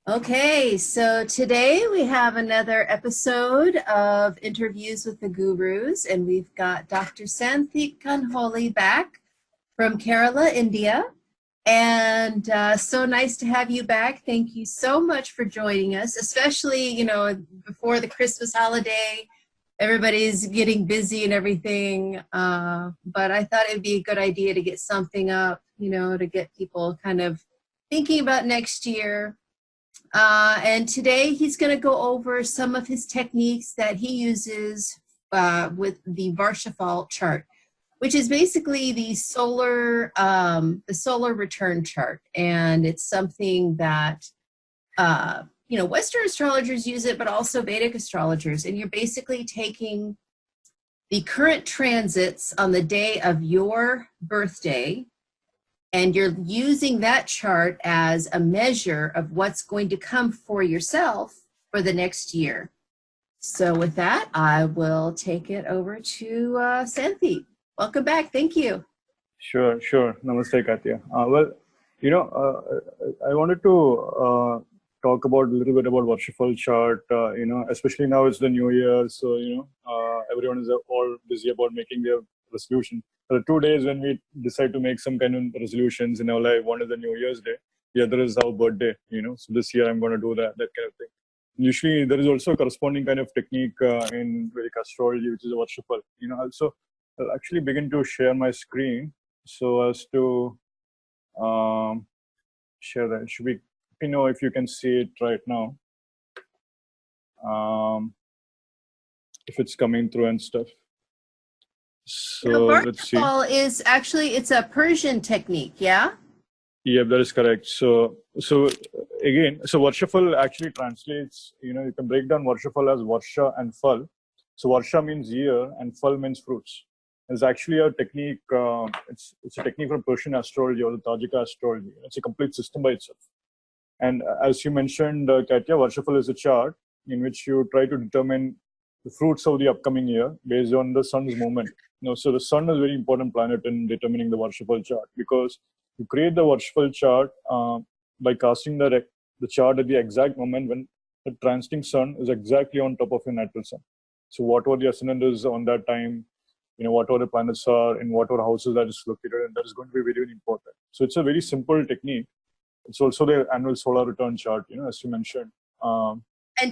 Okay, so today we have another episode of Interviews with the Gurus, and we've got Dr. Santhip Kanholy back from Kerala, India. And so nice to have you back. Thank you so much for joining us, especially, before the Christmas holiday. Everybody's getting busy and everything. But I thought it'd be a good idea to get something up, to get people kind of thinking about next year. And today he's going to go over some of his techniques that he uses with the Varshaphal chart, which is basically the solar return chart. And it's something that, Western astrologers use it, but also Vedic astrologers. And you're basically taking the current transits on the day of your birthday, and you're using that chart as a measure of what's going to come for yourself for the next year. So with that, I will take it over to Santhip. Welcome back. Thank you. Sure. Namaste, Katya. I wanted to talk about a little bit about Varshaphal chart, especially now it's the new year. So, everyone is all busy about making their resolution. There are 2 days when we decide to make some kind of resolutions in our life. One is the New Year's Day. The other is our birthday, So this year I'm going to do that kind of thing. Usually there is also a corresponding kind of technique in Vedic astrology, which is a Varshaphal. I'll actually begin to share my screen so as to share that. Let me know if you can see it right now. If it's coming through and stuff. So let's see. Is actually, it's a Persian technique, yeah? Yeah, that is correct. So Varshaphal actually translates, you can break down Varshaphal as Varsha and Phal. So Varsha means year and Phal means fruits. It's actually a technique, it's a technique from Persian astrology or the Tajika astrology. It's a complete system by itself. And as you mentioned, Katya, Varshaphal is a chart in which you try to determine the fruits of the upcoming year based on the sun's movement. So the sun is a very important planet in determining the Varshaphal chart, because you create the Varshaphal chart by casting the chart at the exact moment when the transiting sun is exactly on top of your natural sun. So whatever the ascendant is on that time, whatever the planets are in whatever houses that is located, and that is going to be very, very important. So it's a very simple technique. It's also the annual solar return chart, as you mentioned. And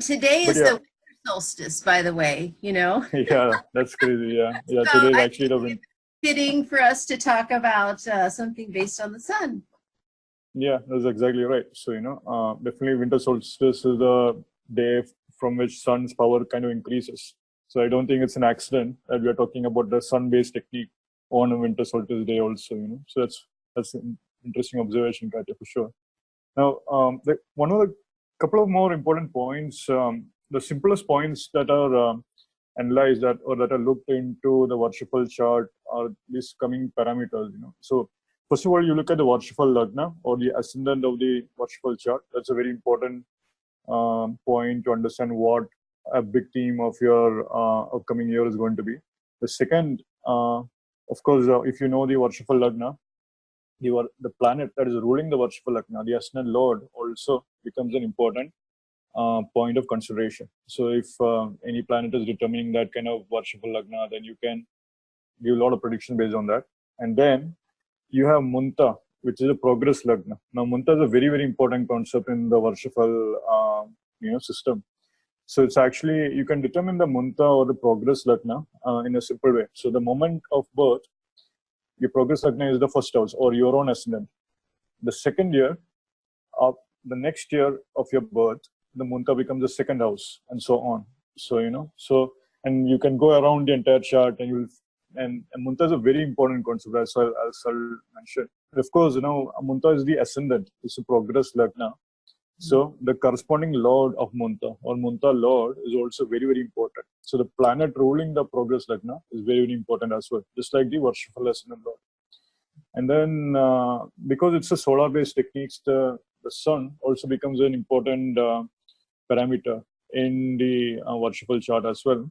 today is the winter solstice, by the way, Yeah, that's crazy. Yeah. So today is actually the winter. Fitting for us to talk about something based on the sun. Yeah, that's exactly right. So, definitely winter solstice is the day from which sun's power kind of increases. So I don't think it's an accident that we are talking about the sun-based technique on a winter solstice day also, So that's an interesting observation, Katya, for sure. Now, one of the couple of more important points, the simplest points that are analyzed that are looked into the Varshaphal chart are these coming parameters, So first of all, you look at the Varshaphal Lagna or the ascendant of the Varshaphal chart. That's a very important point to understand what a big theme of your upcoming year is going to be. The second, of course, if you know the Varshaphal Lagna, the planet that is ruling the Varshaphal Lagna, the ascendant lord, also becomes an important point of consideration. So if any planet is determining that kind of Varshaphal Lagna, then you can give a lot of prediction based on that. And then you have Munta, which is a progress Lagna. Now Munta is a very, very important concept in the Varshaphal system. So it's actually, you can determine the Munta or the progress Lagna in a simple way. So the moment of birth, your progress Lagna is the first house or your own ascendant. The second year of the next year of your birth, the Munta becomes the second house, and so on. So, and you can go around the entire chart and Munta is a very important concept, as I'll mention. Of course, Munta is the ascendant, it's a progress Lagna. So the corresponding lord of Munta or Munta lord is also very, very important. So the planet ruling the progress Lagna is very, very important as well, just like the Varshaphal ascendant lord. And then because it's a solar-based techniques, the sun also becomes an important parameter in the Varshaphal chart as well.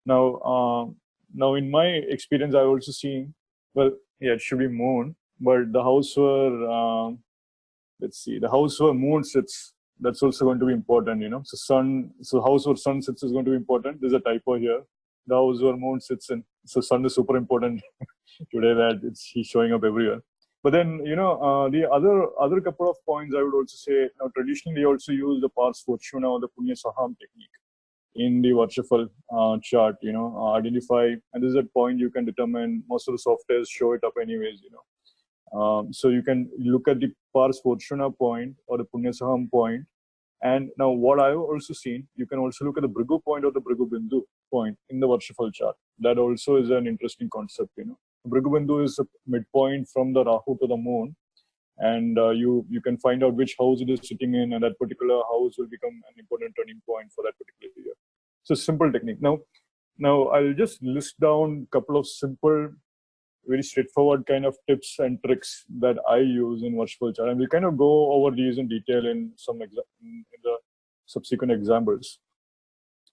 Now in my experience, I've also seen, it should be moon, but the house where, let's see, the house where moon sits That's also going to be important, you know. So house where sun sits is going to be important. There's a typo here. The house where moon sits in. So sun is super important today, that he's showing up everywhere. But then, you know, the other couple of points I would also say, now traditionally they also use the Pars Fortuna or the Punya Saham technique in the Varshaphal chart, you know, identify, and this is a point you can determine. Most of the softwares show it up anyways, you know. So you can look at the Pars Fortuna point or the Punya Saham point. And now what I've also seen, you can also look at the Bhrigu point or the Bhrigu Bindu point in the Varshafal chart. That also is an interesting concept, you know. Bhrigu Bindu is a midpoint from the Rahu to the moon. And you can find out which house it is sitting in, and that particular house will become an important turning point for that particular year. So simple technique. Now I'll just list down a couple of simple, very straightforward kind of tips and tricks that I use in Varshafal chart, and we'll kind of go over these in detail in in the subsequent examples.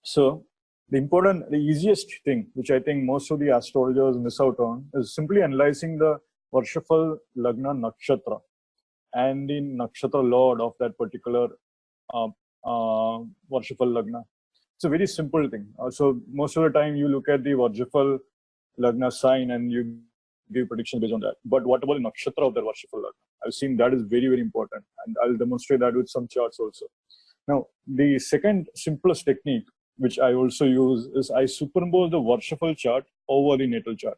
So the easiest thing, which I think most of the astrologers miss out on, is simply analyzing the Varshafal Lagna Nakshatra and the Nakshatra Lord of that particular Varshafal Lagna. It's a very simple thing. So most of the time you look at the Varshafal Lagna sign and you give predictions based on that. But what about the Nakshatra of the Varshafal Lagna? I've seen that is very, very important, and I'll demonstrate that with some charts also. Now, the second simplest technique, which I also use, is I superimpose the Varshafal chart over the natal chart.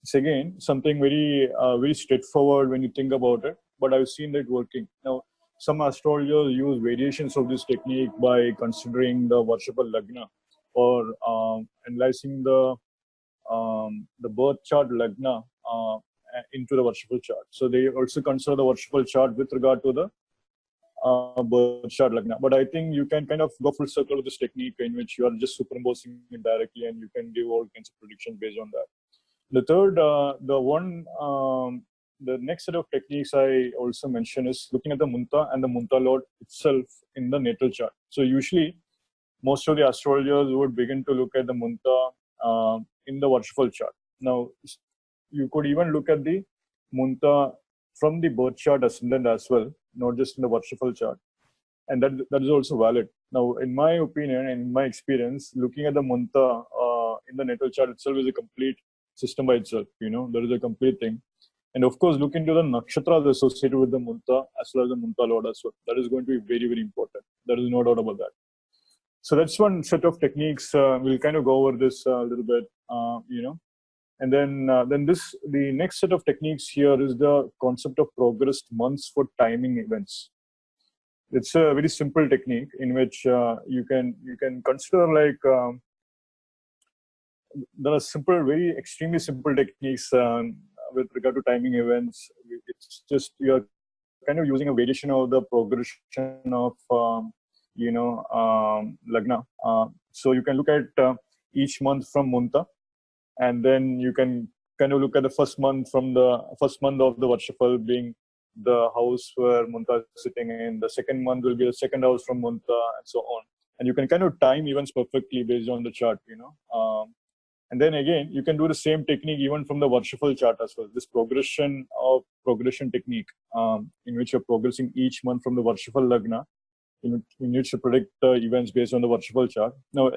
It's again something very, very straightforward when you think about it, but I've seen that working. Now, some astrologers use variations of this technique by considering the Varshafal Lagna or analyzing the birth chart Lagna into the Varshafal chart. So they also consider the Varshafal chart with regard to the birth chart Lagna. But I think you can kind of go full circle with this technique in which you are just superimposing it directly, and you can give all kinds of predictions based on that. The third, the next set of techniques I also mention is looking at the Munta and the Munta Lord itself in the natal chart. So usually, most of the astrologers would begin to look at the Munta in the Varshafal chart. Now, you could even look at the Munta from the birth chart ascendant as well, not just in the Varshafal chart. And that is also valid. Now, in my opinion and in my experience, looking at the Munta in the natal chart itself is a complete system by itself. You know, there is a complete thing. And of course, look into the nakshatras associated with the Munta as well as the Munta Lord as well. That is going to be very, very important. There is no doubt about that. So that's one set of techniques. We'll kind of go over this a little bit, you know. And then the next set of techniques here is the concept of progressed months for timing events. It's a very simple technique in which you can consider like there are simple, very extremely simple techniques with regard to timing events. It's just you're kind of using a variation of the progression of Lagna. So you can look at each month from Munta, and then you can kind of look at the first month of the Varshafal being the house where Munta is sitting in. The second month will be the second house from Munta, and so on. And you can kind of time events perfectly based on the chart, you know. And then again, you can do the same technique even from the Varshafal chart as well. This progression technique in which you're progressing each month from the Varshafal Lagna, in which you predict events based on the Varshafal chart. Now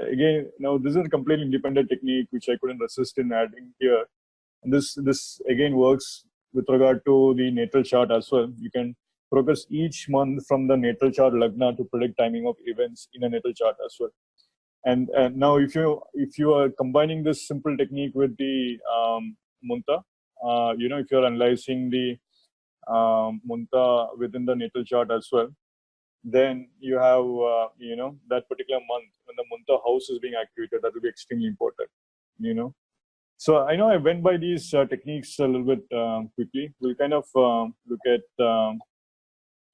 this is a completely independent technique which I couldn't resist in adding here. And this again works with regard to the natal chart as well. You can progress each month from the natal chart Lagna to predict timing of events in a natal chart as well. And now if you are combining this simple technique with the Munta, if you're analyzing the Munta within the natal chart as well, then you have, that particular month when the Munta house is being activated, that will be extremely important, you know. So I know I went by these techniques a little bit quickly. We'll kind of look at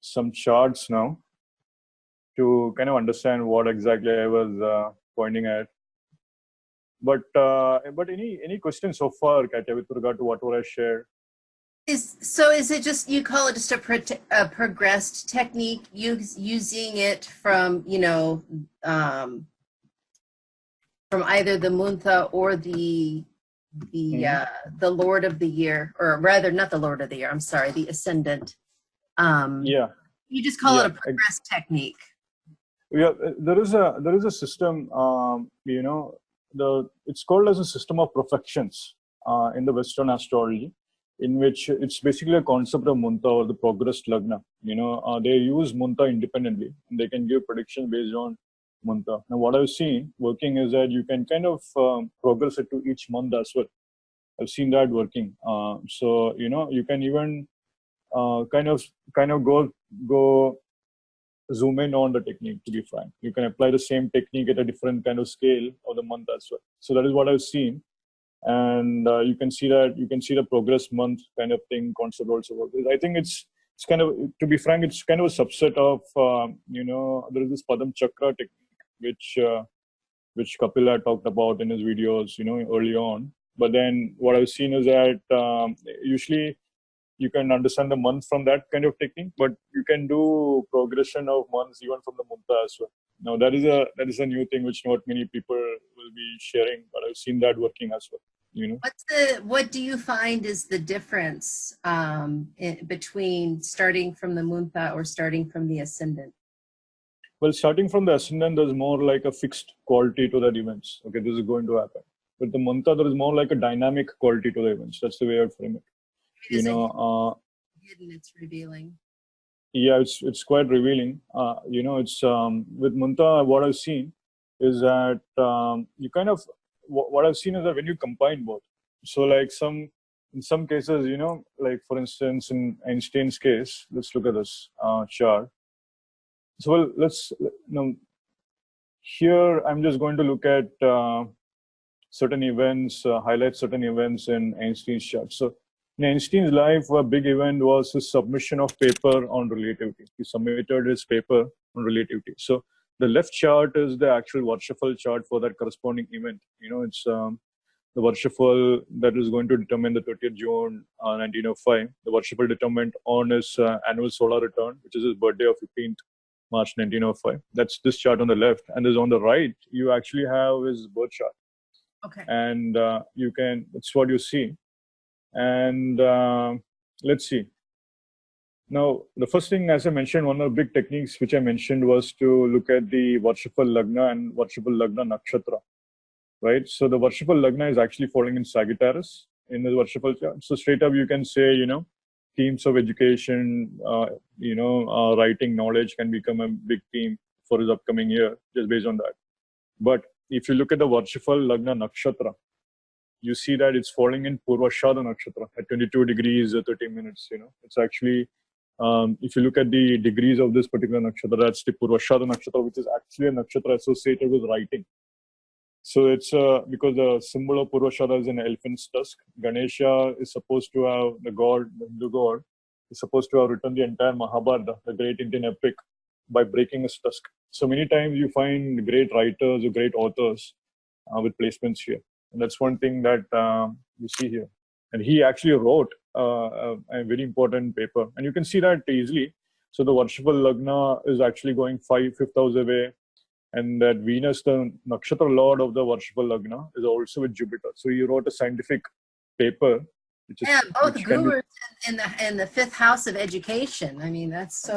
some charts now to kind of understand what exactly I was pointing at. But any questions so far, Katya, with regard to what I shared? Is it just, you call it just a progressed technique, using it from from either the Munta or the Lord of the Year, or rather not the Lord of the Year, I'm sorry, the Ascendant. Yeah. You just call it a progress technique. Yeah, there is a system, it's called as a system of perfections in the Western astrology, in which it's basically a concept of munta or the progressed lagna. They use munta independently, and they can give prediction based on munta. Now, what I've seen working is that you can kind of progress it to each month as well. I've seen that working. So you can even kind of go zoom in on the technique. To be frank, you can apply the same technique at a different kind of scale of the month as well. So that is what I've seen, and you can see the progress month kind of thing concept also works. I think it's kind of, to be frank, it's kind of a subset of there is this Padam Chakra technique which Kapila talked about in his videos early on. But then what I've seen is that usually you can understand the month from that kind of technique, but you can do progression of months even from the munta as well. Now that is a new thing which not many people will be sharing, but I've seen that working as well. What do you find is the difference between starting from the munta or starting from the ascendant? Well, starting from the ascendant, there's more like a fixed quality to that events. Okay, this is going to happen. With the munta, there is more like a dynamic quality to the events. That's the way I'd frame it. Hidden, it's revealing. Yeah, it's quite revealing. It's with munta, what I've seen is that you kind of, what I've seen is that when you combine both, so like in some cases, like for instance in Einstein's case, let's look at this chart. So here I'm just going to look at certain events, highlight certain events in Einstein's chart. So in Einstein's life, a big event was his submission of paper on relativity. He submitted his paper on relativity. So the left chart is the actual Varshaphal chart for that corresponding event. It's the Varshaphal that is going to determine the 30th June 1905. The Varshaphal determined on his annual solar return, which is his birthday of 15th March 1905. That's this chart on the left. And there's on the right, you actually have his birth chart. Okay. And that's what you see. And let's see. Now, the first thing, as I mentioned, one of the big techniques which I mentioned was to look at the Varshaphal Lagna and Varshaphal Lagna Nakshatra, right? So the Varshaphal Lagna is actually falling in Sagittarius in the Varshaphal chart. So straight up, you can say, themes of education, writing, knowledge can become a big theme for his upcoming year, just based on that. But if you look at the Varshaphal Lagna Nakshatra, you see that it's falling in Purvashada Nakshatra at 22 degrees 30 minutes. It's actually, if you look at the degrees of this particular nakshatra, that's the Purvashada Nakshatra, which is actually a nakshatra associated with writing. So it's because the symbol of Purvashada is an elephant's tusk. Ganesha is supposed to have, the Hindu god, is supposed to have written the entire Mahabharata, the great Indian epic, by breaking his tusk. So many times you find great writers or great authors with placements here. And that's one thing that you see here. And he actually wrote a very important paper. And you can see that easily. So the Varshaphal Lagna is actually going fifth house away. And that Venus, the nakshatra lord of the Varshaphal Lagna, is also with Jupiter. So he wrote a scientific paper. Both gurus in the fifth house of education. I mean, it's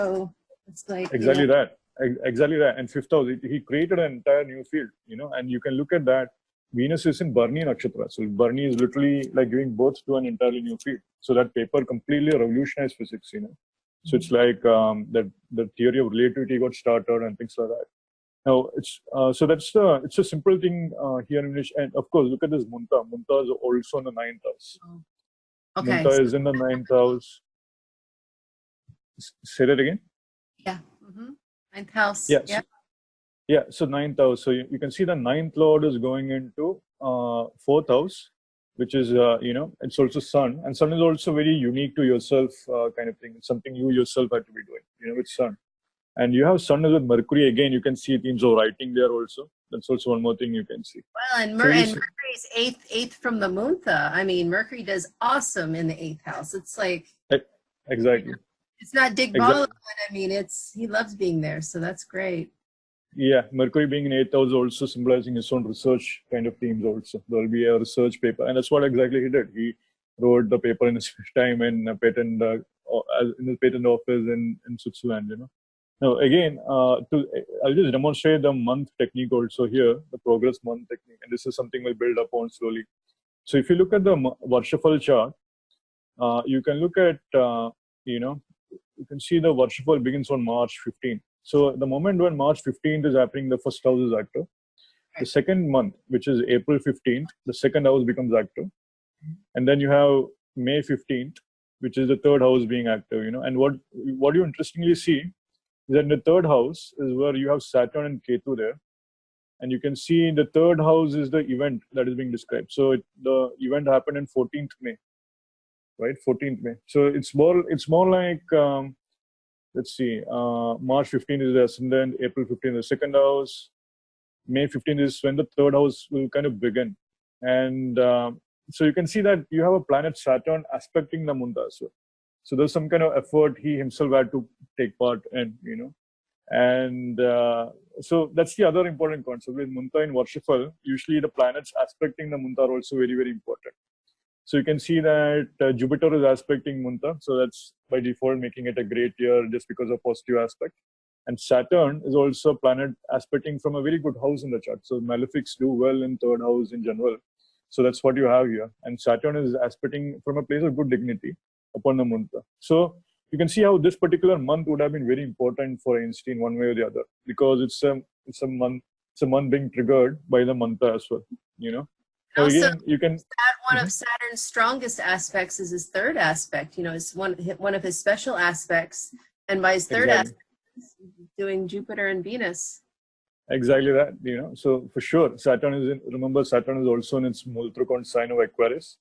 like... Exactly that. Exactly that. And fifth house, he created an entire new field, and you can look at that. Venus is in Bharani Nakshatra. So Bharani is literally like giving birth to an entirely new field. So that paper completely revolutionized physics, So it's like that the theory of relativity got started and things like that. Now it's a simple thing here in English. And of course, look at this Munta. Munta is also in the 9th house. Okay. Munta is in the 9th house. Say that again. Yeah. 9th house. Yeah. So 9th house. So you can see the 9th lord is going into 4th house, which is, it's also sun. And sun is also very unique to yourself kind of thing. It's something you yourself have to be doing, with sun. And you have sun with Mercury. Again, you can see themes of writing there also. That's also one more thing you can see. Well, and Mercury's eighth from the Munta. I mean, Mercury does awesome in the 8th house. It's like... Exactly. It's not Dick Bala, but I mean, he loves being there. So that's great. Yeah, Mercury being in 8th house also symbolizing his own research kind of themes also. There will be a research paper. And that's what exactly he did. He wrote the paper in his time in patent in the patent office in Switzerland, Now, again, I'll just demonstrate the month technique also here, the progress month technique, and this is something we'll build up on slowly. So if you look at the Varshaphal chart, you can look at, you can see the Varshaphal begins on March 15th. So the moment when March 15th is happening, the first house is active. The second month, which is April 15th, the second house becomes active. And then you have May 15th, which is the third house being active, And what you interestingly see is that in the third house is where you have Saturn and Ketu there. And you can see the third house is the event that is being described. So the event happened in 14th May, right? 14th May. So it's more like, let's see, March 15th is the ascendant, April 15th is the second house, May 15th is when the third house will kind of begin. And so you can see that you have a planet Saturn aspecting the Munta. So there's some kind of effort he himself had to take part in, And so that's the other important concept. With Munta in Varshaphal, usually the planets aspecting the Munta are also very, very important. So you can see that Jupiter is aspecting Munta. So that's by default making it a great year just because of positive aspect. And Saturn is also a planet aspecting from a very good house in the chart. So malefics do well in third house in general. So that's what you have here. And Saturn is aspecting from a place of good dignity upon the Munta. So you can see how this particular month would have been very important for Einstein one way or the other, because it's a month being triggered by the Manta as well, So also, again, you can. One of Saturn's strongest aspects is his third aspect. It's one of his special aspects, and by his third aspect, doing Jupiter and Venus. Exactly that, So for sure, Saturn is also in its Multrikon sign of Aquarius.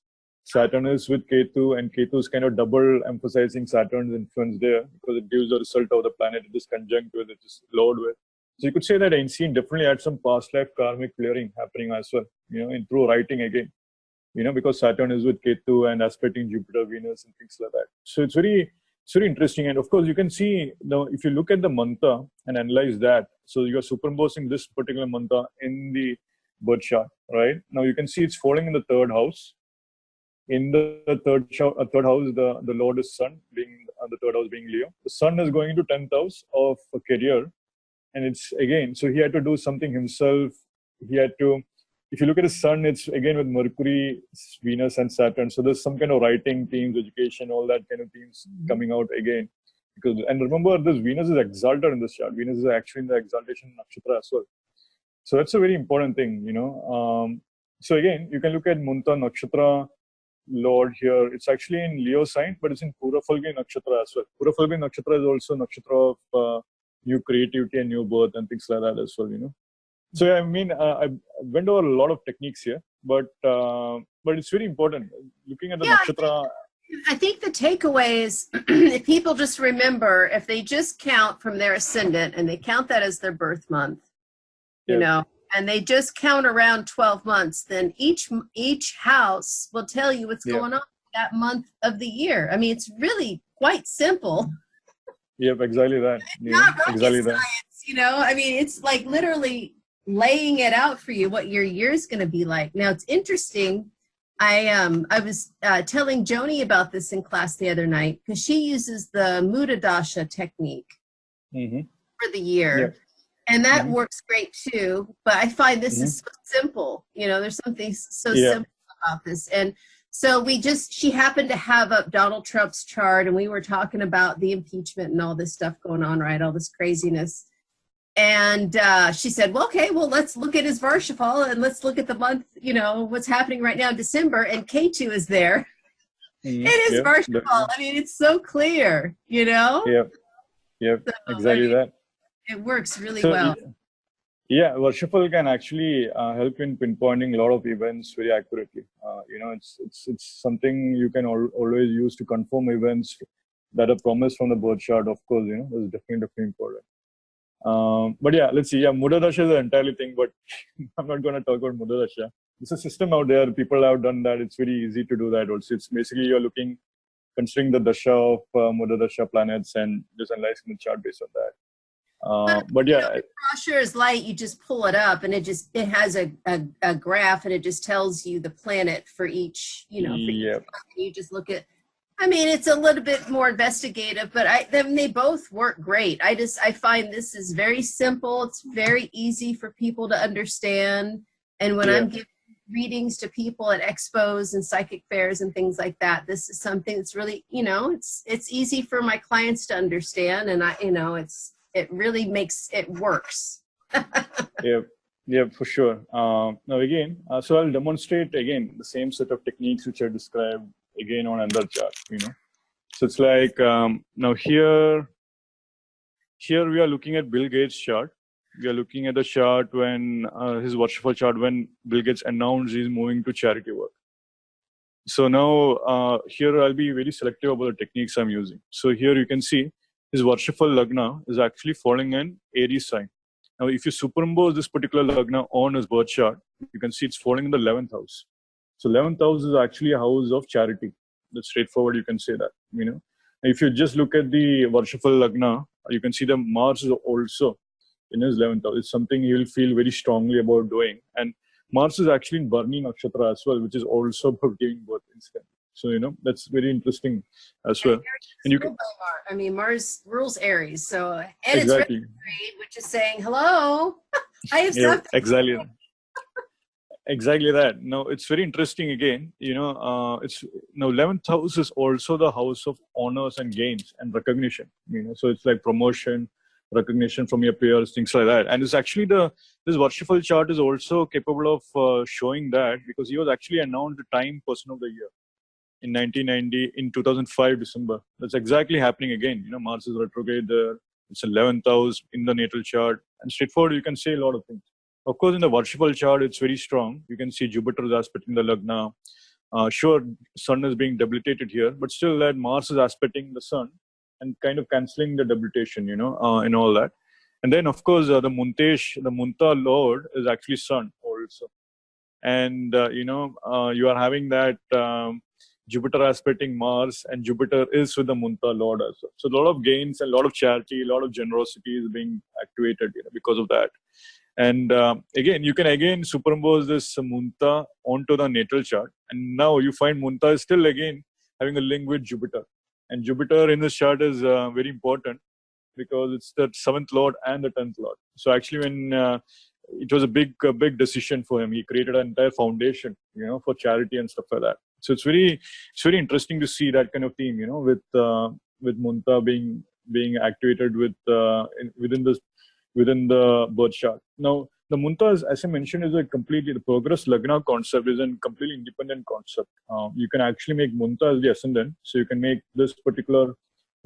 Saturn is with Ketu, and Ketu is kind of double emphasizing Saturn's influence there because it gives the result of the planet it is conjunct with, it is lord with. So you could say that Einstein definitely had some past life karmic clearing happening as well, in through writing again, because Saturn is with Ketu and aspecting Jupiter, Venus, and things like that. So it's very interesting. And of course, you can see now if you look at the Manta and analyze that, so you're superimposing this particular Manta in the birth chart, right? Now you can see it's falling in the third house. In the third house, the Lord is Sun, being the third house being Leo. The Sun is going into 10th house of a career, and it's again. So he had to do something himself. He had to. If you look at the Sun, it's again with Mercury, Venus, and Saturn. So there's some kind of writing themes, education, all that kind of themes coming out again. And remember, this Venus is exalted in this chart. Venus is actually in the exaltation nakshatra as well. So that's a very important thing, So again, you can look at Munta nakshatra Lord here. It's actually in Leo sign, but it's in Purafalguni nakshatra as well. Purafalguni nakshatra is also nakshatra of new creativity and new birth and things like that as well, So I mean, I went over a lot of techniques here, but it's very important looking at the nakshatra. I think the takeaway is if people just remember, if they just count from their ascendant and they count that as their birth month, and they just count around 12 months, then each house will tell you what's going on that month of the year. I mean, it's really quite simple. Yep, exactly that. Not rocket science, I mean, it's like literally laying it out for you what your year's going to be like. Now, it's interesting. I was telling Joni about this in class the other night because she uses the Muda Dasha technique for the year. Yep. And that works great too. But I find this is so simple. There's something so simple about this. And so she happened to have up Donald Trump's chart, and we were talking about the impeachment and all this stuff going on, right? All this craziness. And she said, well, okay, let's look at his Varshaphal and let's look at the month, what's happening right now in December. And K2 is there. It is Varshaphal. I mean, it's so clear, Yep, so, exactly that. It works really well. Yeah, Varshaphal can actually help in pinpointing a lot of events very accurately. It's something you can always use to confirm events that are promised from the birth chart. Of course, that's definitely important. But yeah, let's see. Yeah, Muda Dasha is an entirely thing, but I'm not going to talk about Muda Dasha. It's a system out there. People have done that. It's very easy to do that also. It's basically you're considering the Dasha of Muda Dasha planets and just analyzing the chart based on that. But yeah, the brochure is light. You just pull it up, and it has a graph, and it just tells you the planet for each. You just look at I mean, it's a little bit more investigative, but they both work great. I find this is very simple. It's very easy for people to understand. And when Yeah. I'm giving readings to people at expos and psychic fairs and things like that, this is something that's really, it's easy for my clients to understand. And it really makes it works. Yeah, yeah, for sure. Now again, so I'll demonstrate again the same set of techniques which I described again on another chart. So it's like now here we are looking at Bill Gates' chart. We are looking at the chart when his Varshaphal chart when Bill Gates announced he's moving to charity work. So now here I'll be very selective about the techniques I'm using. So here you can see his Varshaphal Lagna is actually falling in Aries sign. Now, if you superimpose this particular Lagna on his birth chart, you can see it's falling in the 11th house. So 11th house is actually a house of charity. That's straightforward, you can say that, If you just look at the Varshaphal Lagna, you can see the Mars is also in his 11th house. It's something he will feel very strongly about doing. And Mars is actually in Bharani Nakshatra as well, which is also about giving birth instantly. So, that's very interesting as well. And you can, I mean, Mars rules Aries, so and exactly. It's retrograde, which is saying hello. I have Yeah, something. exactly that. Now it's very interesting again. It's now 11th house is also the house of honors and gains and recognition. So it's like promotion, recognition from your peers, things like that. And it's actually this Varshaphal chart is also capable of showing that, because he was actually announced the Time Person of the Year in 1990 in 2005 December. That's exactly happening again. Mars is retrograde there. It's 11th house in the natal chart, and straightforward you can say a lot of things. Of course, in the Varshaphal chart, it's very strong. You can see Jupiter's aspect in the Lagna. Sure, Sun is being debilitated here, but still that Mars is aspecting the Sun and kind of cancelling the debilitation, and all that. And then, of course, the Munta Lord is actually Sun also. And, you are having that Jupiter aspecting Mars, and Jupiter is with the Munta Lord as well. So a lot of gains and a lot of charity, a lot of generosity is being activated because of that. And again, you can superimpose this Munta onto the natal chart. And now you find Munta is still again having a link with Jupiter. And Jupiter in this chart is very important because it's the 7th Lord and the 10th Lord. So actually when it was a big decision for him, he created an entire foundation, for charity and stuff like that. So it's very interesting to see that kind of theme, with Munta being activated within the birth chart. Now, the Munta, as I mentioned, is the progress Lagna concept is a completely independent concept. You can actually make Munta as the ascendant. So you can make this particular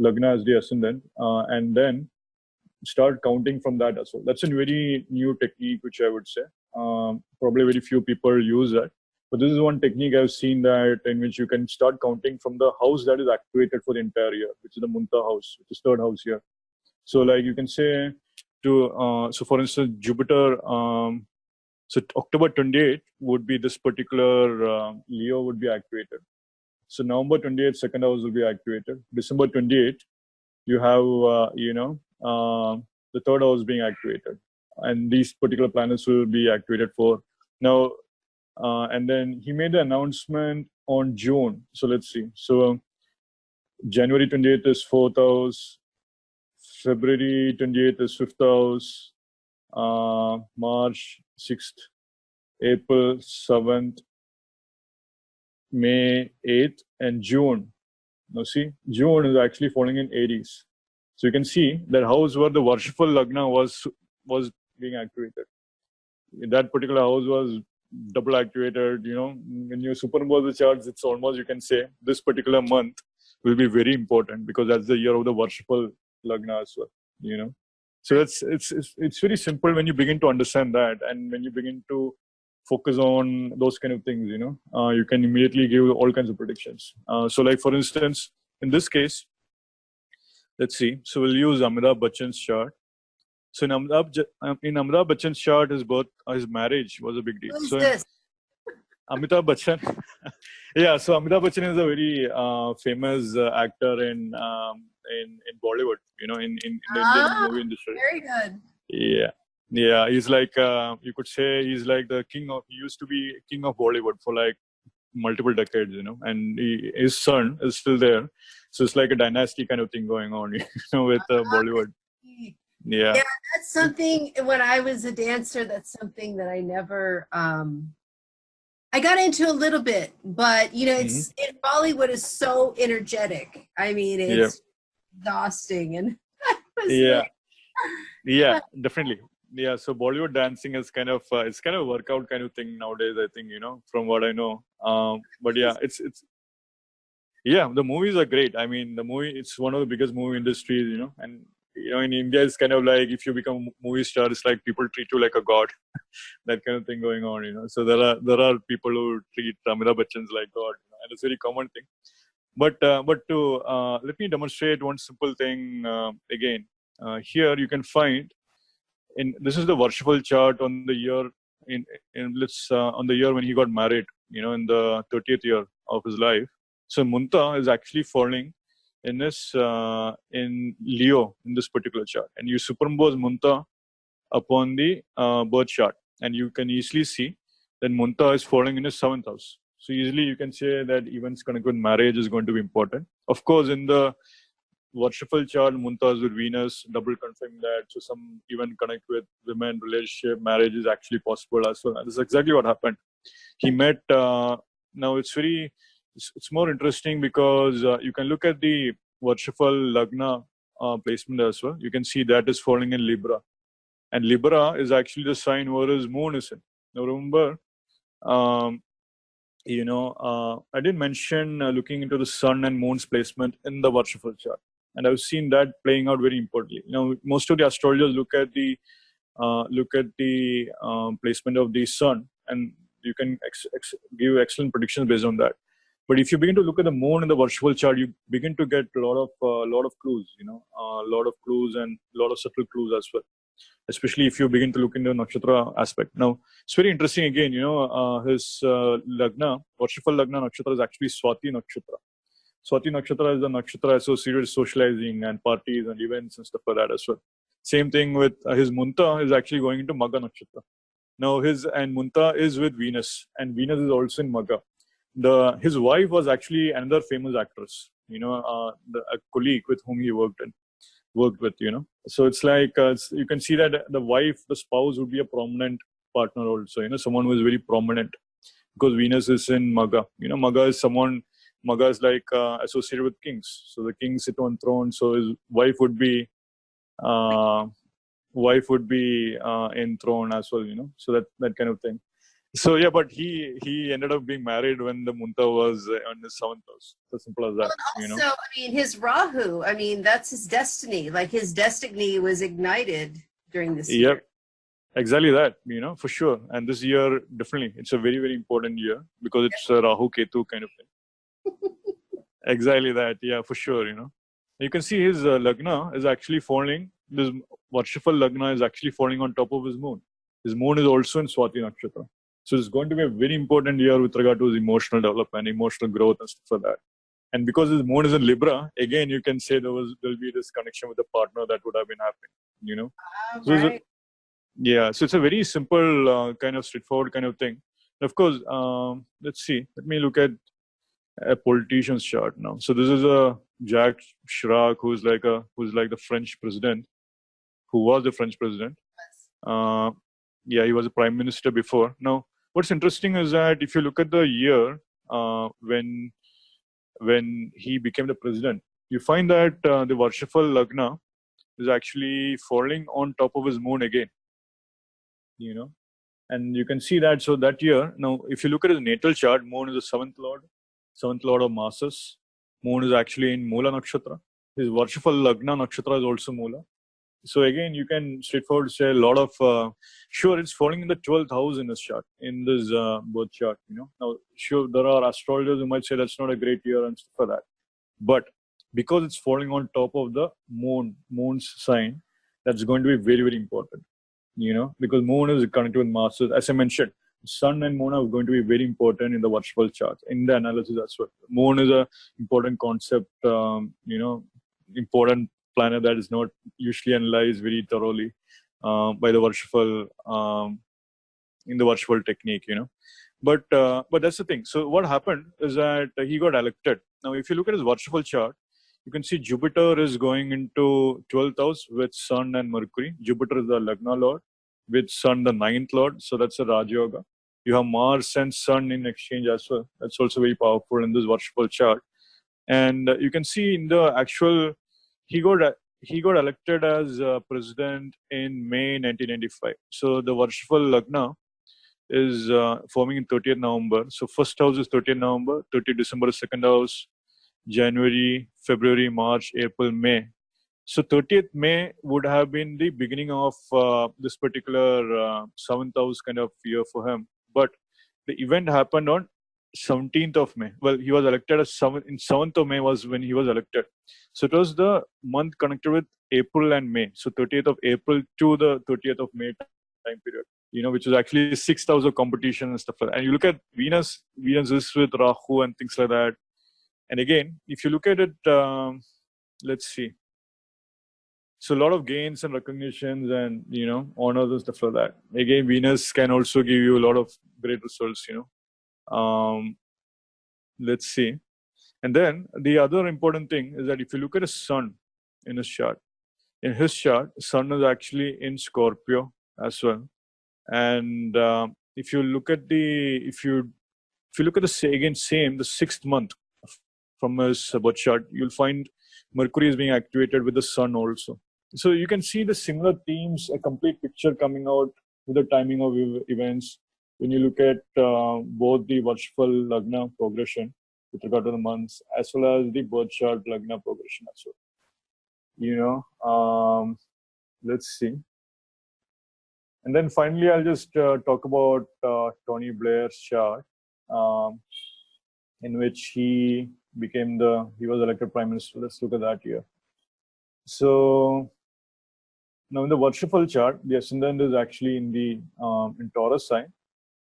Lagna as the ascendant, and then start counting from that as well. That's a very new technique, which I would say. Probably very few people use that. But this is one technique I've seen that in which you can start counting from the house that is activated for the entire year, which is the Munta house, which is 3rd house here. So like you can say so for instance, Jupiter, so October 28th would be this particular Leo would be activated. So November 28th, 2nd house will be activated. December 28th, you have, the 3rd house being activated. And these particular planets will be activated for now. And then he made the announcement on June. So let's see. So January 28th is 4th house. February 28th is 5th house. March 6th. April 7th. May 8th. And June. Now see, June is actually falling in Aries. So you can see that house where the Varshaphal Lagna was being activated. That particular house was double activated. When you superimpose the charts, it's almost, you can say, this particular month will be very important because that's the year of the Varshaphal Lagna as well. So it's very simple when you begin to understand that, and when you begin to focus on those kind of things, you can immediately give all kinds of predictions. So like for instance, in this case, let's see. So we'll use Amitabh Bachchan's chart. So in Amitabh Bachchan's chart, his marriage was a big deal. Who's so this? Amitabh Bachchan, yeah. So Amitabh Bachchan is a very famous actor in Bollywood. In the Indian movie industry. Very good. Yeah. He's like you could say he's like the king of. He used to be king of Bollywood for like multiple decades, and his son is still there. So it's like a dynasty kind of thing going on, with Bollywood. Yeah. Yeah, that's something, when I was a dancer, that's something that I never, I got into a little bit, but it's Bollywood is so energetic. I mean, it's exhausting, and yeah, definitely. Yeah, so Bollywood dancing is kind of it's kind of a workout kind of thing nowadays, I think, from what I know. But yeah, it's the movies are great. I mean, it's one of the biggest movie industries, and in India it's kind of like if you become a movie star, it's like people treat you like a god, that kind of thing going on. So there are people who treat Amitabh Bachchan's like god, and it's a very common thing. But to let me demonstrate one simple thing again. Here you can find this is the Varshaphal chart on the year on the year when he got married, in the 30th year of his life. So Munta is actually falling in this in Leo in this particular chart, and you superimpose Munta upon the birth chart, and you can easily see that Munta is falling in his 7th house. So easily you can say that events connected with marriage is going to be important. Of course, in the Varshaphal chart, Munta is with Venus, double confirming that. So some even connect with women, relationship, marriage is actually possible as well. And this is exactly what happened. He met. Now it's more interesting because you can look at the Varshaphal Lagna placement as well. You can see that is falling in Libra, and Libra is actually the sign where his moon is in. Now remember, I didn't mention looking into the sun and moon's placement in the Varshaphal chart, and I've seen that playing out very importantly. Most of the astrologers look at the placement of the sun, and you can give excellent predictions based on that. But if you begin to look at the moon in the Varshaphal chart, you begin to get a lot of clues, a lot of clues and a lot of subtle clues as well. Especially if you begin to look into the nakshatra aspect. Now, it's very interesting again, his Lagna, Varshaphal Lagna nakshatra is actually Swati nakshatra. Swati nakshatra is the nakshatra associated with socializing and parties and events and stuff like that as well. Same thing with his Munta is actually going into Magha nakshatra. Now, Munta is with Venus, and Venus is also in Magha. His wife was actually another famous actress, a colleague with whom he worked with, so it's like you can see that the spouse would be a prominent partner also, someone who is very prominent, because Venus is in Magha. Magha is like associated with kings, so the king sit on throne, so his wife would be in throne as well, so that kind of thing. So yeah, but he ended up being married when the Munta was on his 7th house. As simple as that. Also, I mean, his Rahu, I mean, that's his destiny. Like his destiny was ignited during this year. Yep, exactly that. For sure. And this year, definitely, it's a very, very important year because it's a Rahu Ketu kind of thing. Exactly that. Yeah, for sure. You can see his Lagna is actually falling. This Varshaphal Lagna is actually falling on top of his moon. His moon is also in Swati Nakshatra. So it's going to be a very important year with regard to his emotional development, emotional growth and stuff like that. And because his moon is in Libra, again, you can say there'll be this connection with the partner that would have been happening, So right. So it's a very simple kind of straightforward kind of thing. And of course, let's see. Let me look at a politician's chart now. So this is a Jacques Chirac, who's like the French president, who was the French president. He was a prime minister before. Now, what's interesting is that if you look at the year when he became the president, you find that the Varshaphal Lagna is actually falling on top of his moon again. And you can see that. So that year, now, if you look at his natal chart, moon is the seventh lord of masses. Moon is actually in Mula Nakshatra. His Varshaphal Lagna Nakshatra is also Mula. So again, you can straightforward say a lot of, sure, it's falling in the 12th house in this chart, in this birth chart, Now, sure, there are astrologers who might say that's not a great year and stuff like that. But because it's falling on top of the moon's sign, that's going to be very, very important, because moon is connected with Mars. As I mentioned, sun and moon are going to be very important in the Varshaphal chart, in the analysis as well. Moon is an important concept, important planet that is not usually analyzed very thoroughly by the Varshaphal in the Varshaphal technique, But that's the thing. So what happened is that he got elected. Now, if you look at his Varshaphal chart, you can see Jupiter is going into 12th house with Sun and Mercury. Jupiter is the Lagna Lord, with Sun the 9th Lord. So that's a Raj Yoga. You have Mars and Sun in exchange as well. That's also very powerful in this Varshaphal chart. And you can see in the actual, he got he got elected as president in May 1995. So the Varshaphal Lagna is forming in 30th November. So first house is 30th November, 30th December is second house, January, February, March, April, May. So 30th May would have been the beginning of this particular 7th house kind of year for him. But the event happened on 17th of May. Well, he was elected as 7th of May was when he was elected. So it was the month connected with April and May. So 30th of April to the 30th of May time period, which is actually 6th house of competition and stuff like that. And you look at Venus is with Rahu and things like that. And again, if you look at it, let's see. So a lot of gains and recognitions and, honors and stuff like that. Again, Venus can also give you a lot of great results, let's see. And then the other important thing is that if you look at a Sun in his chart, Sun is actually in Scorpio as well. And if you look at the sixth month from his birth chart, you'll find Mercury is being activated with the Sun also. So you can see the similar themes, a complete picture coming out with the timing of events when you look at both the Varshaphal Lagna progression with regard to the months as well as the birth chart Lagna progression as well. Let's see. And then finally, I'll just talk about Tony Blair's chart, in which he was elected Prime Minister. Let's look at that here. So now in the Varshaphal chart, the ascendant is actually in Taurus sign.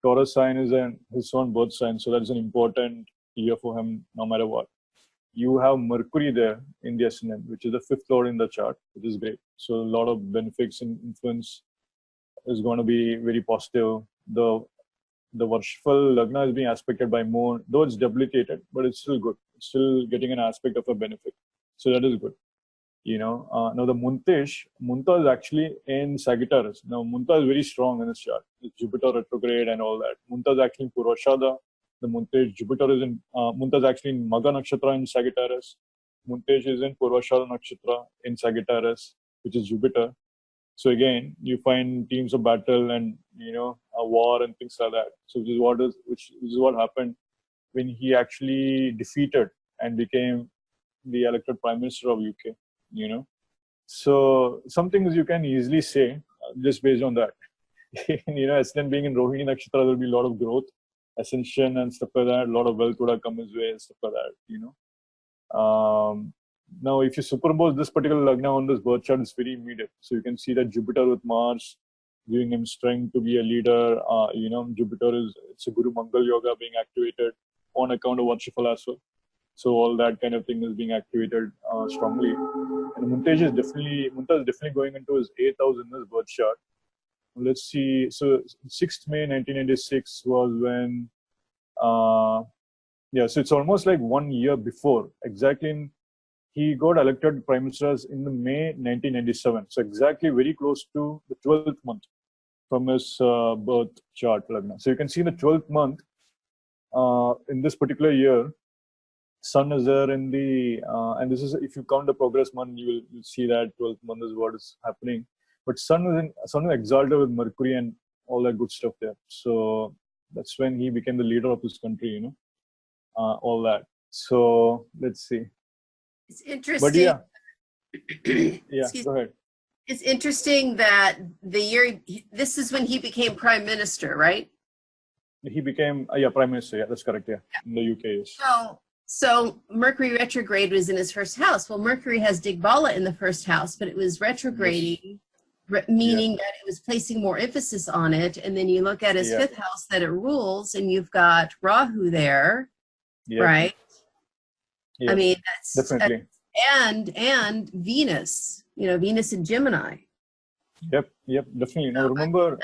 Taurus sign is his own birth sign, so that's an important year for him no matter what. You have Mercury there in the ascendant, which is the 5th lord in the chart, which is great. So a lot of benefits and influence is going to be very positive. The Varshaphal Lagna is being aspected by Moon, though it's debilitated, but it's still good. It's still getting an aspect of a benefit. So that is good. Now the Munta is actually in Sagittarius. Now Munta is very strong in this chart. It's Jupiter retrograde and all that. Munta is actually in Purvashada. The Muntesh, Jupiter is in, Munta is actually in Magha Nakshatra in Sagittarius. Muntesh is in Purvashada Nakshatra in Sagittarius, which is Jupiter. So again, you find themes of battle and, a war and things like that. So which is what happened when he actually defeated and became the elected Prime Minister of UK. So some things you can easily say just based on that. Ascendant being in Rohini Nakshatra, there'll be a lot of growth, ascension and stuff like that. A lot of wealth would have come his way and stuff like that. Now, if you superimpose this particular Lagna on this birth chart, it's very immediate. So you can see that Jupiter with Mars giving him strength to be a leader. Jupiter it's a Guru Mangal Yoga being activated on account of Varshaphal as well. So all that kind of thing is being activated strongly. And Munta is definitely going into his 8th house in this birth chart. Let's see. So 6th May 1996 was when, so it's almost like 1 year before. Exactly, he got elected Prime Minister in the May 1997. So exactly very close to the 12th month from his birth chart. So you can see the 12th month in this particular year. Sun is there in the, and this is, if you count the progress month, you'll see that 12th month is what is happening. But Sun is exalted with Mercury and all that good stuff there. So that's when he became the leader of this country, all that. So let's see. It's interesting. But go ahead. It's interesting that this is when he became Prime Minister, right? He became, Prime Minister. Yeah, that's correct. Yeah, in the UK. Yes. So Mercury retrograde was in his first house. Well, Mercury has Digbala in the first house, but it was retrograding, meaning that it was placing more emphasis on it. And then you look at his 5th house that it rules, and you've got Rahu there, right? Yeah. I mean, that's definitely. And Venus, Venus in Gemini. Yep, definitely. Now remember,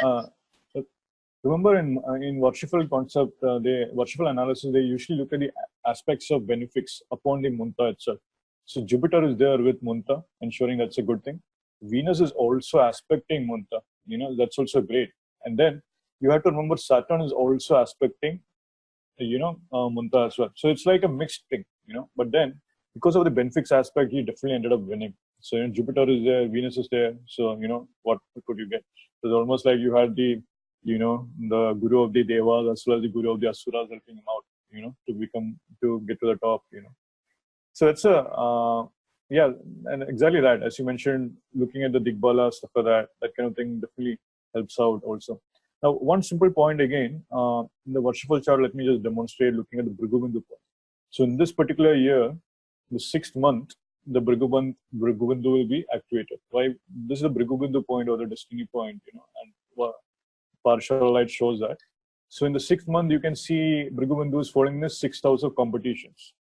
Remember in Varshaphal concept, Varshaphal analysis, they usually look at the aspects of benefics upon the Munta itself. So Jupiter is there with Munta, ensuring that's a good thing. Venus is also aspecting Munta. That's also great. And then you have to remember Saturn is also aspecting, Munta as well. So it's like a mixed thing, But then because of the benefics aspect, he definitely ended up winning. So Jupiter is there, Venus is there. So what could you get? It's almost like you had the the guru of the devas as well as the guru of the asuras helping him out, to get to the top, So it's yeah, and exactly that. As you mentioned, looking at the Digbala, stuff like that kind of thing definitely helps out also. Now, one simple point again, in the Varshafal chart, let me just demonstrate looking at the Bhrigubindu point. So in this particular year, the 6th month, the Bhrigubindu will be activated. Why? This is the Bhrigubindu point or the destiny point, and partial light shows that. So in the 6th month, you can see Bhrigubindu is falling in the 6th house of competitions.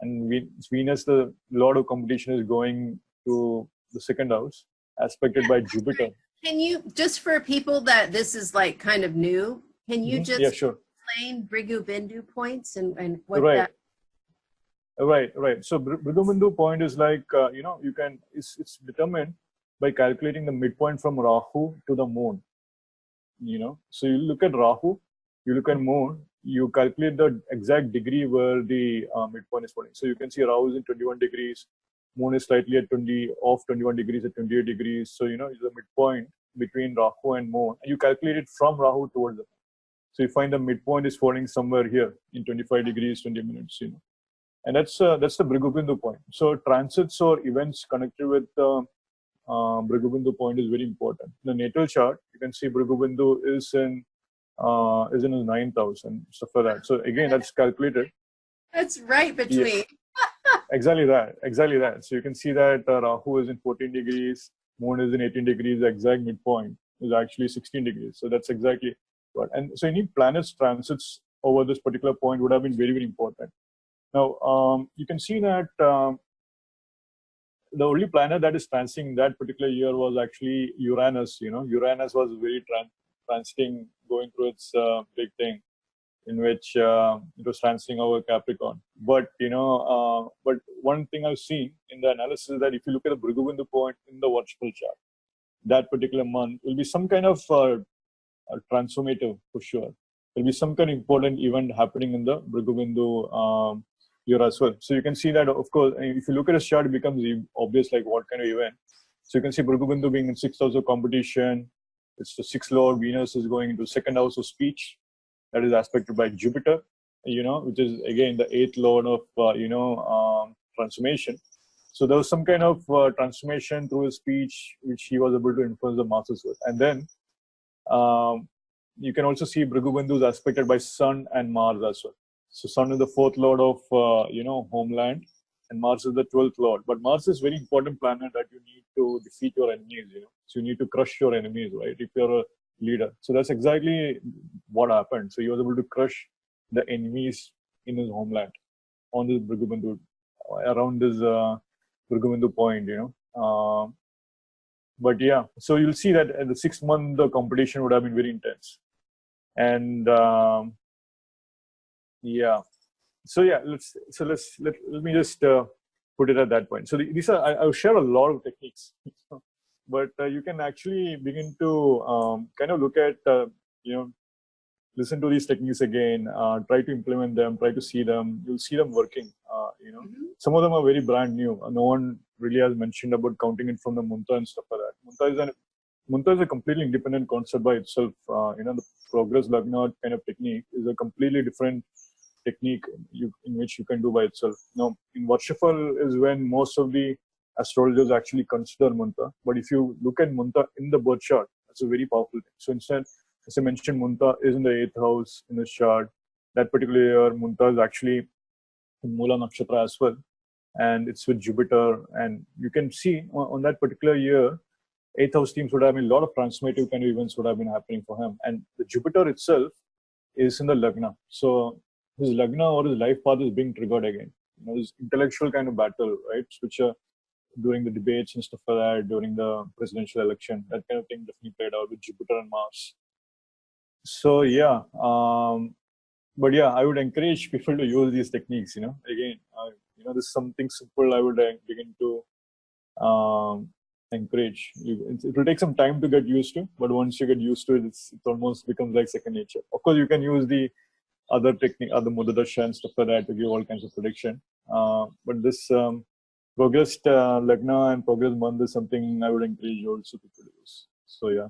And Venus, the lord of competition, is going to the 2nd house, aspected by Jupiter. Can you, just for people that this is like kind of new, can you just explain Bhrigubindu points and what that? Right. So Bhrigubindu point is like, it's determined by calculating the midpoint from Rahu to the moon. So you look at Rahu, you look at moon, you calculate the exact degree where the midpoint is falling. So you can see Rahu is in 21 degrees, moon is slightly at 21 degrees at 28 degrees. So, it's the midpoint between Rahu and moon. And you calculate it from Rahu towards the moon. So you find the midpoint is falling somewhere here in 25 degrees, 20 minutes, And that's the Bhrigubindu point. So transits or events connected with Bhrigubindu point is very important. In the natal chart, you can see Bhrigubindu is in his 9th house and stuff like that. So again, that's calculated. That's right between. Yeah. Exactly that. So you can see that Rahu is in 14 degrees, moon is in 18 degrees, the exact midpoint is actually 16 degrees. So that's exactly what. And so any planets transits over this particular point would have been very, very important. Now, you can see that the only planet that is transiting that particular year was actually Uranus. Uranus was very transiting, going through its big thing, in which it was transiting over Capricorn. But but one thing I've seen in the analysis is that if you look at the Bhrigubindu point in the Varshaphal chart, that particular month will be some kind of transformative for sure. There'll be some kind of important event happening in the Bhrigubindu year as well. So you can see that, of course, if you look at a chart, it becomes obvious like what kind of event. So you can see Bhrigubindu being in 6th house of competition. It's the 6th lord. Venus is going into 2nd house of speech. That is aspected by Jupiter, which is again the 8th lord of, transformation. So there was some kind of transformation through his speech, which he was able to influence the masses with. And then you can also see Bhrigubindu is aspected by Sun and Mars as well. So Sun is the 4th lord of, homeland, and Mars is the 12th lord. But Mars is a very important planet that you need to defeat your enemies, So you need to crush your enemies, right? If you're a leader. So that's exactly what happened. So he was able to crush the enemies in his homeland on this Bhrigubindu, around this Bhrigubindu point, but yeah, so you'll see that at the 6th month, the competition would have been very intense. And yeah, so yeah, let me just put it at that point. So these are, I'll share a lot of techniques, but you can actually begin to kind of look at, listen to these techniques again, try to implement them, try to see them. You'll see them working. Some of them are very brand new. No one really has mentioned about counting it from the Munta and stuff like that. Munta is a completely independent concept by itself. The progress Lagna kind of technique is a completely different technique in which you can do by itself. Now, in Varshafal is when most of the astrologers actually consider Munta. But if you look at Munta in the birth chart, that's a very powerful thing. So instead, as I mentioned, Munta is in the 8th house in the chart. That particular year, Munta is actually in Mula Nakshatra as well. And it's with Jupiter. And you can see on that particular year, 8th house teams would have been a lot of transformative kind of events would have been happening for him. And the Jupiter itself is in the Lagna. So his Lagna or his life path is being triggered again. This intellectual kind of battle, right? Which during the debates and stuff like that, during the presidential election, that kind of thing definitely played out with Jupiter and Mars. So yeah, but yeah, I would encourage people to use these techniques. Again, this is something simple. I would begin to encourage. It will take some time to get used to, but once you get used to it, it almost becomes like second nature. Of course, you can use the other technique, other Mudadasha and stuff like that to give all kinds of prediction. But this progressed Lagna and progress month is something I would encourage also people to use. So yeah.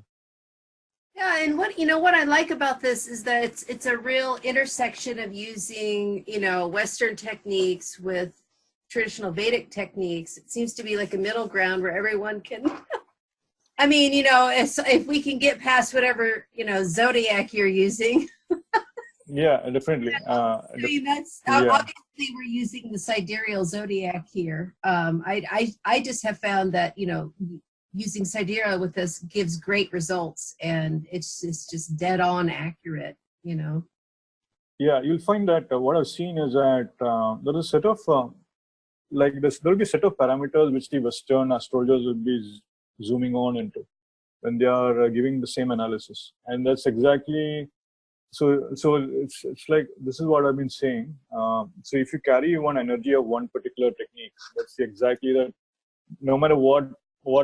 Yeah, and what I like about this is that it's a real intersection of using, Western techniques with traditional Vedic techniques. It seems to be like a middle ground where everyone can I mean, if we can get past whatever, zodiac you're using. Yeah, definitely. I mean, that's Yeah. obviously we're using the sidereal zodiac here. I just have found that, using sidereal with this gives great results, and it's just dead on accurate, Yeah, you'll find that what I've seen is that there is a set of like this. There will be a set of parameters which the Western astrologers will be zooming on into when they are giving the same analysis, and that's exactly so. So it's like this is what I've been saying. So if you carry one energy of one particular technique, that's exactly that. No matter what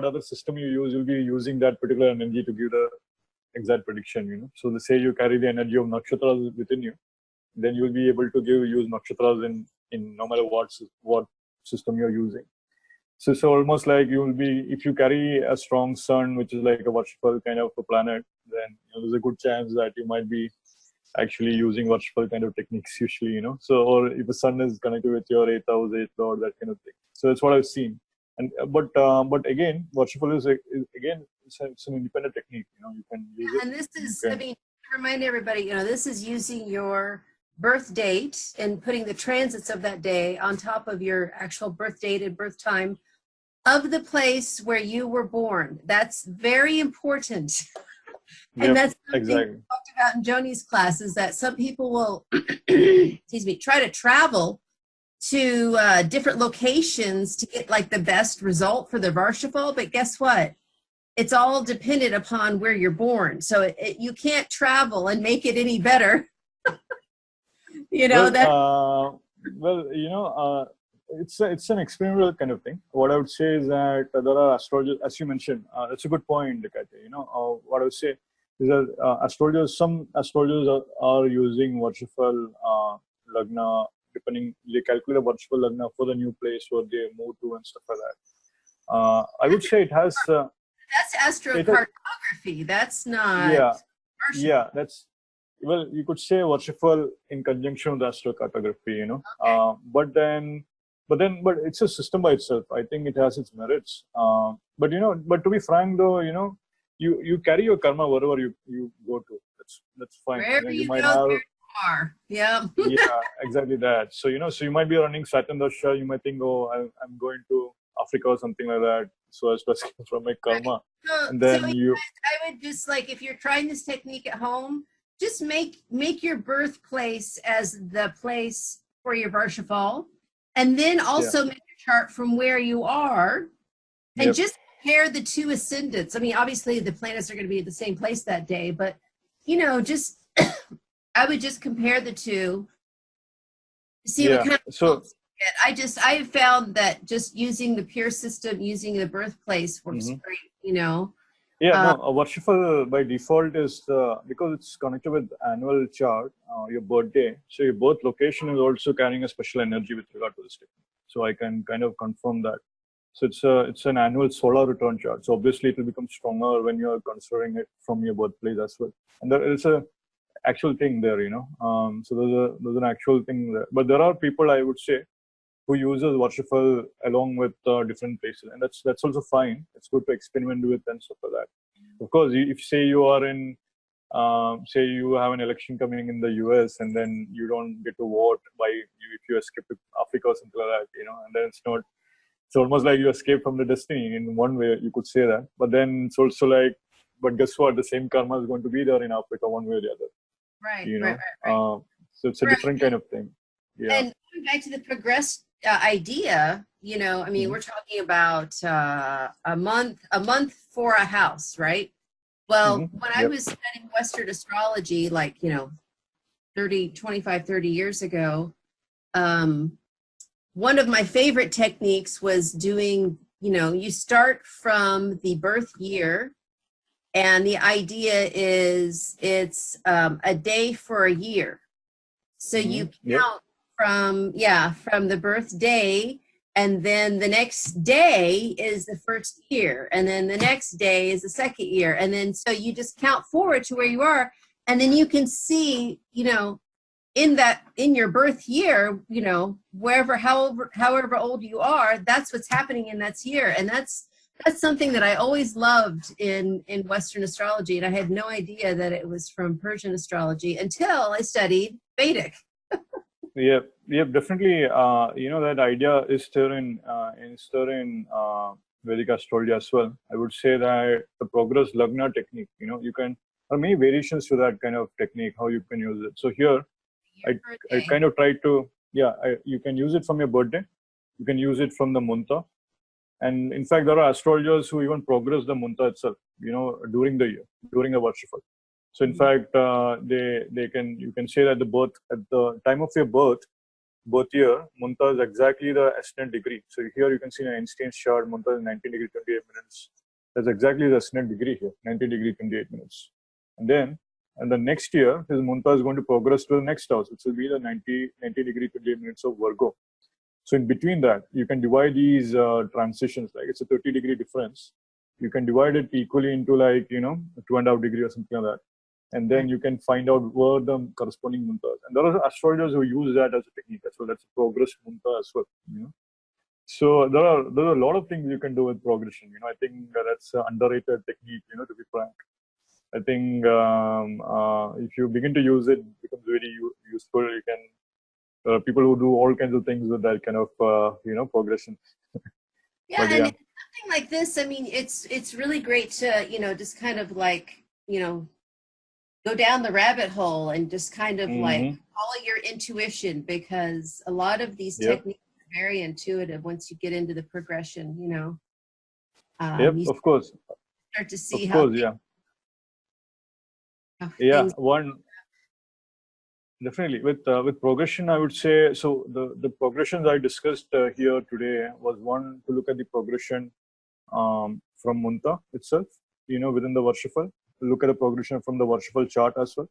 other system you use, you'll be using that particular energy to give the exact prediction. So they say you carry the energy of nakshatras within you, then you'll be able to use nakshatras in no matter what system you're using. So it's almost like you will be, if you carry a strong sun, which is like a Varshaphal kind of a planet, then there's a good chance that you might be actually using Varshaphal kind of techniques usually. So, or if the sun is connected with your 8th house, 8th lord, that kind of thing. So that's what I've seen. And but again, Varshaphal is again it's an independent technique. You can use it. And this is, I mean, to remind everybody, this is using your birth date and putting the transits of that day on top of your actual birth date and birth time of the place where you were born. That's very important. And that's something exactly. we talked about in Joni's class, is that some people will, excuse me, try to travel to different locations to get like the best result for their Varshaphal, but guess what? It's all dependent upon where you're born. So you can't travel and make it any better. It's an experimental kind of thing. What I would say is that there are astrologers, as you mentioned. That's a good point, Kate. What I would say is that some astrologers are using Varshaphal Lagna, depending, they calculate a Varshaphal Lagna for the new place where they move to and stuff like that. I would say it has. That's astrocartography. That's not. Yeah. That's, well, you could say Varshaphal in conjunction with astrocartography. Okay. But it's a system by itself. I think it has its merits. But to be frank, though, you carry your karma wherever you go to. That's fine. Wherever you might go, have. there you are. Yeah. Yeah, exactly that. So so you might be running Saturn Dasha. You might think, oh, I'm going to Africa or something like that, so as to escape from my karma. So, And then I would just, like, if you're trying this technique at home, just make your birthplace as the place for your Varshaphal, and then also make a chart from where you are, and just compare the two ascendants. I mean, obviously the planets are going to be at the same place that day, but just I would just compare the two, see what kind of results you get. I have found that just using the pure system, using the birthplace works great. Varshaphal by default is because it's connected with annual chart, your birthday. So your birth location is also carrying a special energy with regard to this technique. So I can kind of confirm that. So it's an annual solar return chart. So obviously it will become stronger when you are considering it from your birthplace as well. And there is a actual thing there, so there's an actual thing there. But there are people, I would say, who uses Varshaphal along with different places, and that's also fine. It's good to experiment with and stuff like that. Of course, if say you are in, say you have an election coming in the US, and then you don't get to vote if you escape to Africa or something like that, and then it's almost like you escape from the destiny in one way, you could say that. But then it's also like, but guess what? The same karma is going to be there in Africa one way or the other. Right. Right. So it's a different kind of thing. Yeah. And going back to the progressed idea, I mean, we're talking about a month for a house, right? Well, when I Yep. was studying Western astrology, like, 30 years ago, um, one of my favorite techniques was doing, you start from the birth year, and the idea is it's a day for a year. So you Yep. count from the birth day, and then the next day is the first year, and then the next day is the second year, and then so you just count forward to where you are, and then you can see, in your birth year, wherever, however old you are, that's what's happening in that year. And that's something that I always loved in Western astrology, and I had no idea that it was from Persian astrology until I studied Vedic. Yep. Yep. Definitely. That idea is still in Vedic astrology as well. I would say that the progress lagna technique, you can, there are many variations to that kind of technique, how you can use it. So here, I kind of try to, you can use it from your birthday. You can use it from the munta. And in fact, there are astrologers who even progress the munta itself, during the year, during the Varshafal. So in fact, you can say that at the time of your birth year, munta is exactly the ascendant degree. So here you can see an Einstein's chart, munta is 19 degree 28 minutes. That's exactly the ascendant degree here, 19 degree 28 minutes. And the next year, his munta is going to progress to the next house, which will be the 90 degree 28 minutes of Virgo. So in between that, you can divide these transitions, like it's a 30 degree difference. You can divide it equally into 2.5 degree or something like that. And then you can find out where the corresponding munta is. And there are astrologers who use that as a technique as well. That's a progress munta as well. So there are a lot of things you can do with progression. I think that's an underrated technique, to be frank. I think if you begin to use it, it becomes very useful. You can, people who do all kinds of things with that kind of, progression. Yeah, But and yeah. something like this, I mean, it's really great to, just kind of like, go down the rabbit hole and just kind of like follow your intuition, because a lot of these Yep. techniques are very intuitive once you get into the progression, Yep. you Of course. start to see Of course. Yeah. how Yeah. things. Definitely with progression, I would say, so the progressions I discussed here today was one, to look at the progression from munta itself, within the Varshafal. Look at the progression from the Varshafal chart as well,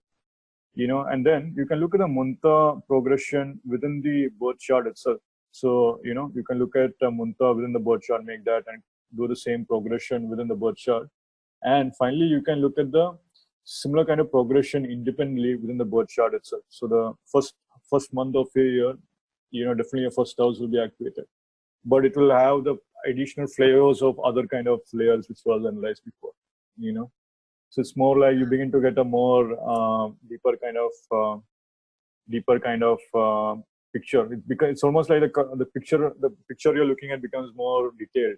and then you can look at the munta progression within the birth chart itself. So you can look at munta within the birth chart, make that, and do the same progression within the birth chart. And finally, you can look at the similar kind of progression independently within the birth chart itself. So the first month of a year, definitely your first house will be activated, but it will have the additional flavors of other kind of layers which was analyzed before. So it's more like you begin to get a more deeper kind of picture. It's almost like the picture you're looking at becomes more detailed.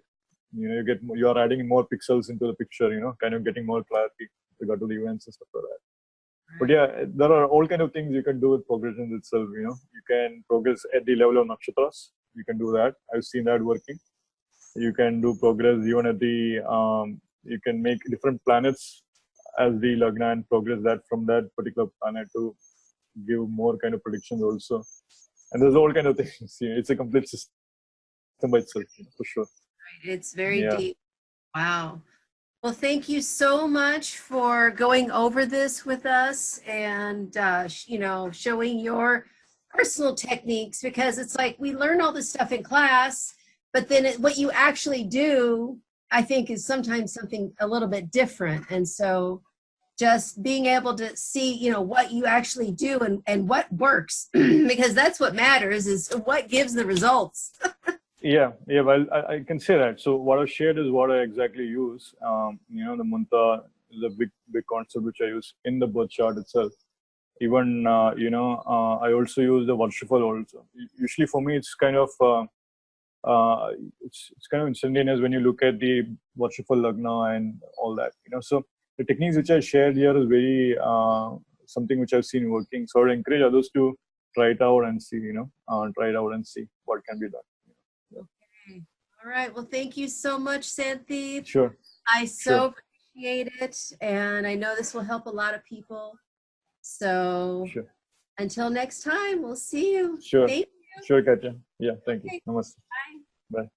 You are adding more pixels into the picture. Kind of getting more clarity with regard to the events and stuff like that. But yeah, there are all kind of things you can do with progressions itself. You can progress at the level of nakshatras. You can do that. I've seen that working. You can do progress even at the you can make different planets as the lagna and progress that from that particular planet to give more kind of predictions also. And there's all kind of things. It's a complete system by itself, for sure. It's very Yeah. deep. Wow. Well, thank you so much for going over this with us, and showing your personal techniques, because it's like we learn all this stuff in class, but then what you actually do, I think, is sometimes something a little bit different. And so just being able to see, what you actually do, and what works, because that's what matters, is what gives the results. Yeah. Well, I can say that. So what I shared is what I exactly use. The munta is a big concept which I use in the birth chart itself. Even I also use the Varshafal also. Usually for me, it's kind of it's kind of instantaneous when you look at the Varshafal lagna and all that. So the techniques which I shared here is very something which I've seen working. So I would encourage others to try it out and see. Try it out and see what can be done. Okay. All right. Well, thank you so much, Santhip. Sure. I Sure. so appreciate it. And I know this will help a lot of people. So Sure. until next time, we'll see you. Sure. Thank Sure, Katya. Yeah, thank you. you. Namaste. Bye. Bye.